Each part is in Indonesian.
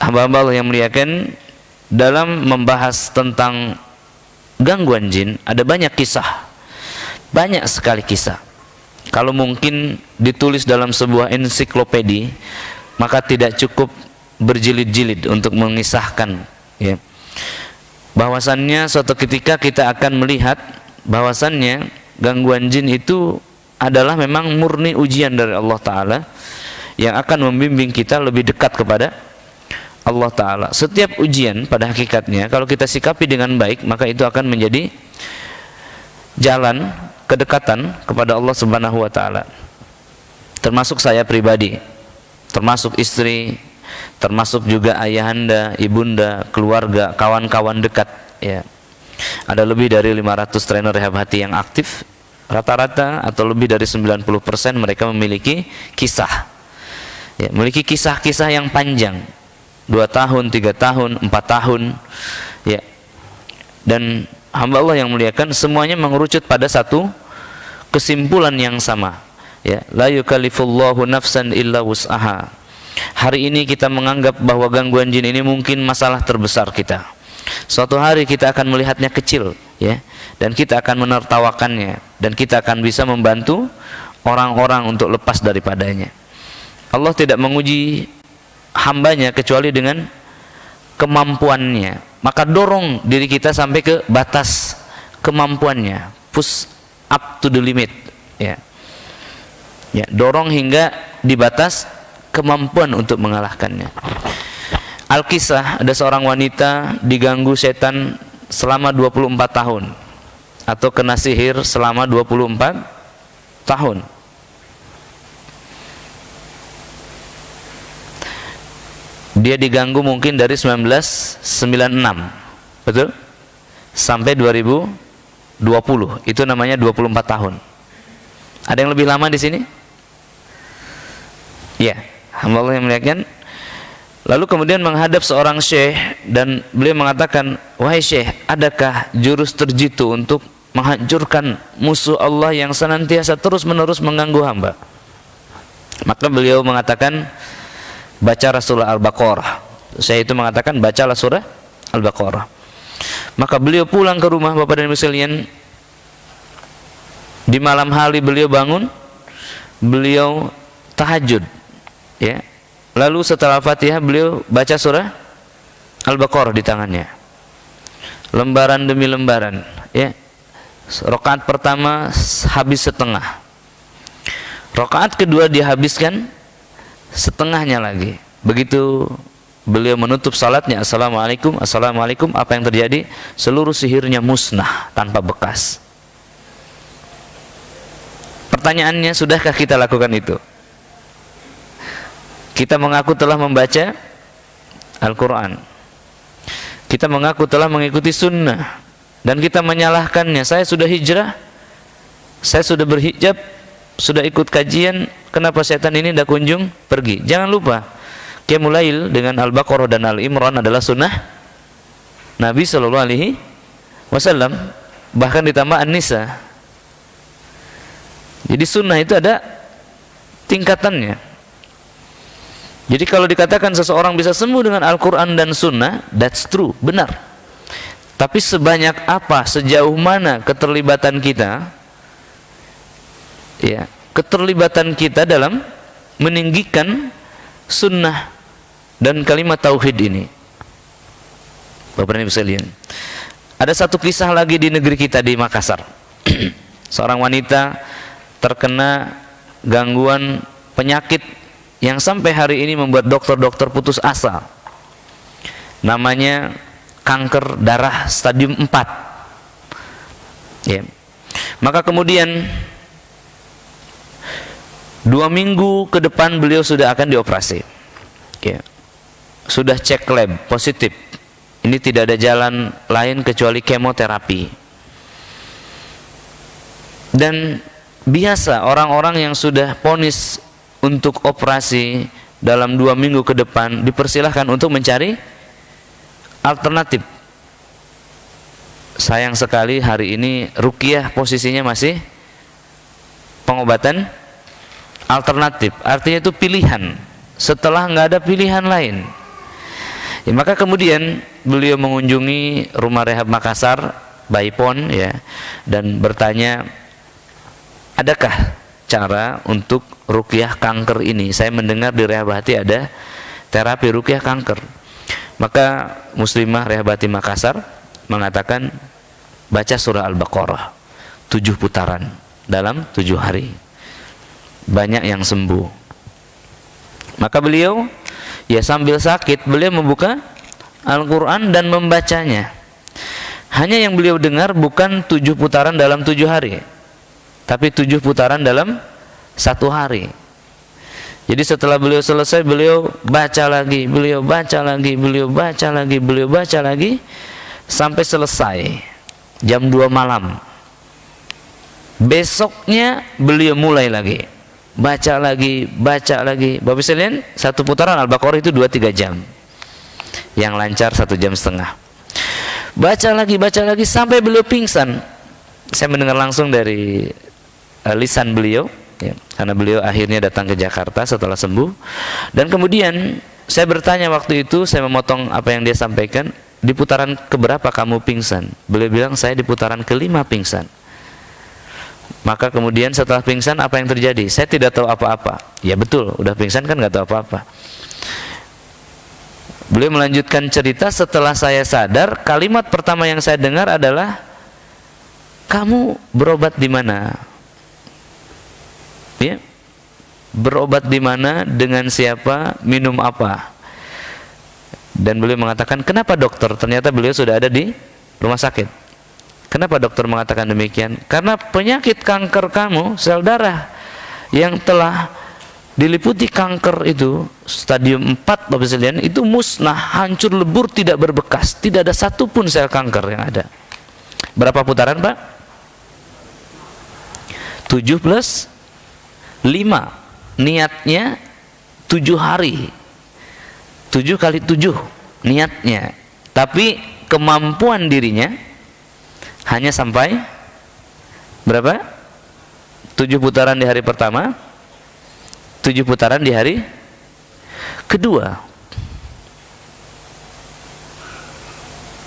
hamba-hamba Allah yang muliakan, dalam membahas tentang gangguan jin ada banyak kisah, banyak sekali kisah. Kalau mungkin ditulis dalam sebuah ensiklopedi, maka tidak cukup berjilid-jilid untuk mengisahkan, ya. Bahwasannya suatu ketika kita akan melihat bahwasannya gangguan jin itu adalah memang murni ujian dari Allah Ta'ala yang akan membimbing kita lebih dekat kepada Allah Ta'ala. Setiap ujian pada hakikatnya kalau kita sikapi dengan baik, maka itu akan menjadi jalan kedekatan kepada Allah Subhanahu wa Ta'ala. Termasuk saya pribadi, termasuk istri, termasuk juga ayahanda, ibunda, keluarga, kawan-kawan dekat, ya. Ada lebih dari 500 trainer rehab hati yang aktif. Rata-rata atau lebih dari 90% mereka memiliki kisah, ya, memiliki kisah-kisah yang panjang, 2 tahun, 3 tahun, 4 tahun, ya. Dan hamba Allah yang muliakan, semuanya mengerucut pada satu kesimpulan yang sama, ya. La yukallifullahu nafsan illa wus'aha. Hari ini kita menganggap bahwa gangguan jin ini mungkin masalah terbesar kita. Suatu hari kita akan melihatnya kecil, ya, dan kita akan menertawakannya, dan kita akan bisa membantu orang-orang untuk lepas daripadanya. Allah tidak menguji hambanya kecuali dengan kemampuannya. Maka dorong diri kita sampai ke batas kemampuannya, push up to the limit, ya. Ya, dorong hingga di batas kemampuan untuk mengalahkannya. Al-Kisah, ada seorang wanita diganggu setan selama 24 tahun atau kena sihir selama 24 tahun. Dia diganggu mungkin dari 1996, betul? Sampai 2020, itu namanya 24 tahun. Ada yang lebih lama di sini? Ya, hamba Allah yang muliakan. Lalu kemudian menghadap seorang syekh dan beliau mengatakan, wahai syekh, adakah jurus terjitu untuk menghancurkan musuh Allah yang senantiasa terus-menerus mengganggu hamba? Maka beliau mengatakan, baca surah Al-Baqarah. Saya itu mengatakan, bacalah surah Al-Baqarah. Maka beliau pulang ke rumah, Bapak dan Ibu sekalian. Di malam hari beliau bangun, beliau tahajud, ya. Lalu setelah Fatihah beliau baca surah Al-Baqarah di tangannya, lembaran demi lembaran, ya. Rakaat pertama habis setengah, rakaat kedua dihabiskan setengahnya lagi. Begitu beliau menutup salatnya, assalamualaikum, assalamualaikum, apa yang terjadi? Seluruh sihirnya musnah tanpa bekas. Pertanyaannya, sudahkah kita lakukan itu? Kita mengaku telah membaca Al-Quran, kita mengaku telah mengikuti sunnah, dan kita menyalahkannya. Saya sudah hijrah, saya sudah berhijab, sudah ikut kajian, kenapa setan ini tidak kunjung pergi? Jangan lupa, Qiyamul Lail dengan Al-Baqarah dan Al-Imran adalah sunnah Nabi SAW, bahkan ditambah An-Nisa. Jadi sunnah itu ada tingkatannya. Jadi kalau dikatakan seseorang bisa sembuh dengan Al-Quran dan Sunnah, that's true, benar. Tapi sebanyak apa, sejauh mana keterlibatan kita, ya, keterlibatan kita dalam meninggikan Sunnah dan kalimat Tauhid ini. Bapak dan Ibu sekalian, ada satu kisah lagi di negeri kita, di Makassar. Seorang wanita terkena gangguan penyakit yang sampai hari ini membuat dokter-dokter putus asa. Namanya kanker darah stadium 4, ya. Maka kemudian 2 minggu ke depan beliau sudah akan dioperasi, ya. Sudah cek lab positif, ini tidak ada jalan lain kecuali kemoterapi. Dan biasa orang-orang yang sudah vonis untuk operasi dalam 2 minggu ke depan dipersilahkan untuk mencari alternatif. Sayang sekali hari ini ruqyah posisinya masih pengobatan alternatif, artinya itu pilihan setelah nggak ada pilihan lain. Ya, maka kemudian beliau mengunjungi rumah rehab Makassar, Baipon, ya, dan bertanya, adakah cara untuk ruqyah kanker ini? Saya mendengar di Rehabati ada terapi ruqyah kanker. Maka muslimah Rehabati Makassar mengatakan, baca surah Al-Baqarah 7 putaran dalam 7 hari, banyak yang sembuh. Maka beliau, ya sambil sakit, beliau membuka Al-Quran dan membacanya. Hanya yang beliau dengar bukan 7 putaran dalam 7 hari, tapi 7 putaran dalam 1 hari. Jadi setelah beliau selesai, beliau baca lagi, beliau baca lagi, beliau baca lagi, beliau baca lagi, sampai selesai jam 2 malam. Besoknya beliau mulai lagi, baca lagi, baca lagi. Bapak sekalian, 1 putaran Al-Baqarah itu 2-3 jam, yang lancar 1,5 jam. Baca lagi sampai beliau pingsan. Saya mendengar langsung dari lisan beliau, ya, karena beliau akhirnya datang ke Jakarta setelah sembuh. Dan kemudian saya bertanya waktu itu, saya memotong apa yang dia sampaikan, di putaran keberapa kamu pingsan? Beliau bilang, saya di putaran ke-5 pingsan. Maka kemudian setelah pingsan apa yang terjadi? Saya tidak tahu apa-apa. Ya betul, udah pingsan kan nggak tahu apa-apa. Beliau melanjutkan cerita, setelah saya sadar, kalimat pertama yang saya dengar adalah, kamu berobat di mana? Ya, berobat di mana, dengan siapa, minum apa? Dan beliau mengatakan, kenapa dokter? Ternyata beliau sudah ada di rumah sakit. Kenapa dokter mengatakan demikian? Karena penyakit kanker kamu, sel darah yang telah diliputi kanker itu stadium 4, Bapak sekalian, itu musnah, hancur lebur, tidak berbekas, tidak ada satupun sel kanker yang ada. Berapa putaran, Pak? 7 plus 5. Niatnya 7 hari. 7 kali 7 niatnya. Tapi kemampuan dirinya hanya sampai berapa? 7 putaran di hari pertama, 7 putaran di hari kedua.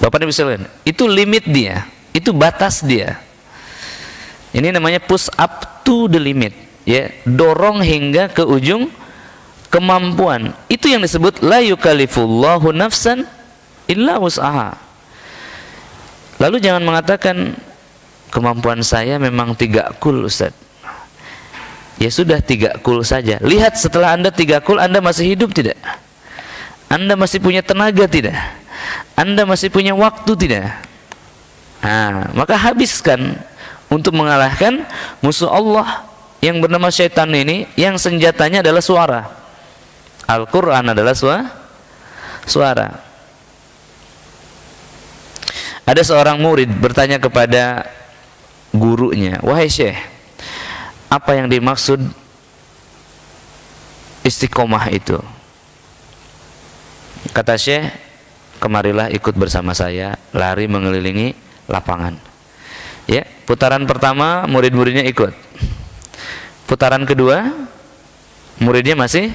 Bapak Ibu sekalian, itu limit dia, itu batas dia. Ini namanya push up to the limit, ya, dorong hingga ke ujung kemampuan. Itu yang disebut la yukallifullahu nafsan illa wus'aha. Lalu jangan mengatakan, kemampuan saya memang 3 kul, Ustaz. Ya sudah, 3 kul saja. Lihat setelah Anda 3 kul, Anda masih hidup tidak? Anda masih punya tenaga tidak? Anda masih punya waktu tidak? Nah, maka habiskan untuk mengalahkan musuh Allah yang bernama syaitan ini, yang senjatanya adalah suara. Al-Quran adalah suara. Ada seorang murid bertanya kepada gurunya, wahai Syekh, apa yang dimaksud istiqomah itu? Kata Syekh, kemarilah ikut bersama saya lari mengelilingi lapangan. Ya, putaran pertama murid-muridnya ikut. Putaran kedua muridnya masih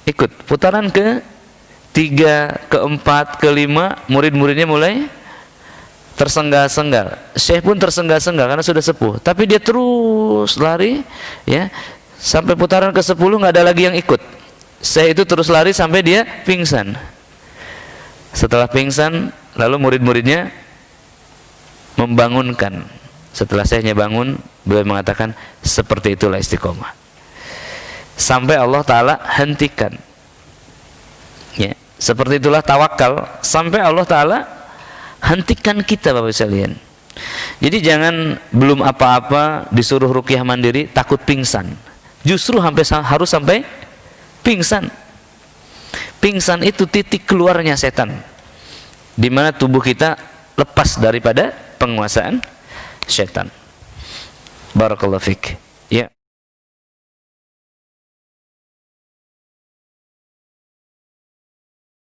ikut. Putaran ke-3, ke-4, ke-5 murid-muridnya mulai tersengal-sengal. Syekh pun tersengal-sengal karena sudah sepuh, tapi dia terus lari, ya, sampai putaran ke-10 nggak ada lagi yang ikut. Syekh itu terus lari sampai dia pingsan. Setelah pingsan, lalu murid-muridnya membangunkan. Setelah Syekhnya bangun, beliau mengatakan, seperti itulah istiqomah, sampai Allah Ta'ala hentikan, ya. Seperti itulah tawakal, sampai Allah Ta'ala hentikan kita, Bapak sekalian. Jadi jangan belum apa-apa disuruh ruqyah mandiri takut pingsan. Justru harus sampai pingsan. Pingsan itu titik keluarnya setan, di mana tubuh kita lepas daripada penguasaan setan. Barakallahu fiik.